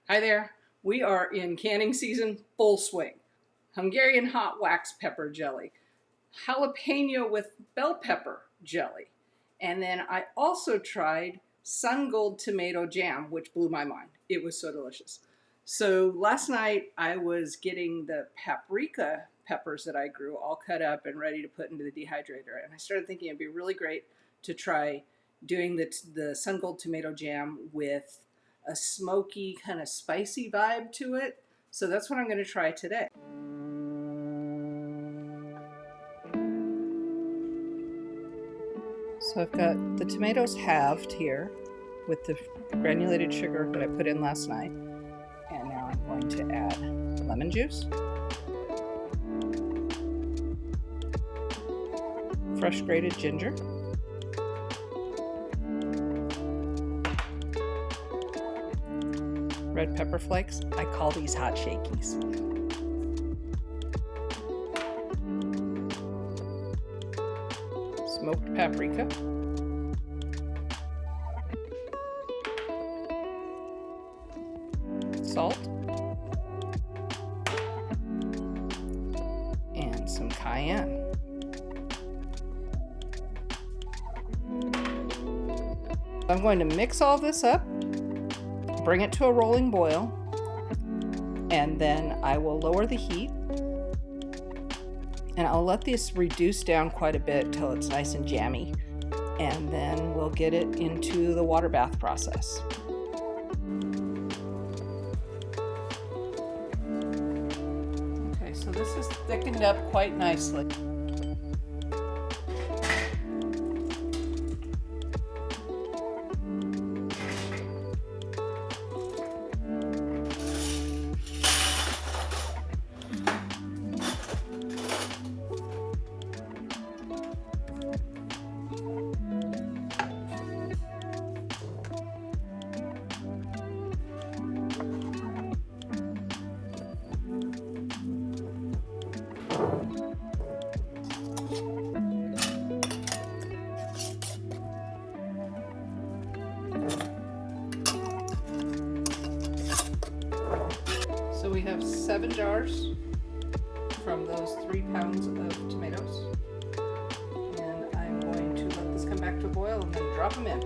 Hi there. We are in canning season full swing. Hungarian hot wax pepper jelly, jalapeno with bell pepper jelly, and then I also tried Sungold tomato jam, which blew my mind. It was so delicious. So last night I was getting the paprika peppers that I grew all cut up and ready to put into the dehydrator, and I started thinking it'd be really great to try doing the Sungold tomato jam with a smoky, kind of spicy vibe to it. So that's what I'm going to try today. So I've got the tomatoes halved here with the granulated sugar that I put in last night. And now I'm going to add lemon juice, fresh grated ginger, red pepper flakes. I call these hot shakies. Smoked paprika. Salt. And some cayenne. I'm going to mix all this up, bring it to a rolling boil, and then I will lower the heat, and I'll let this reduce down quite a bit till it's nice and jammy, and then we'll get it into the water bath process. Okay, so this is thickened up quite nicely. So we have 7 jars from those 3 pounds of tomatoes, and I'm going to let this come back to a boil and then drop them in.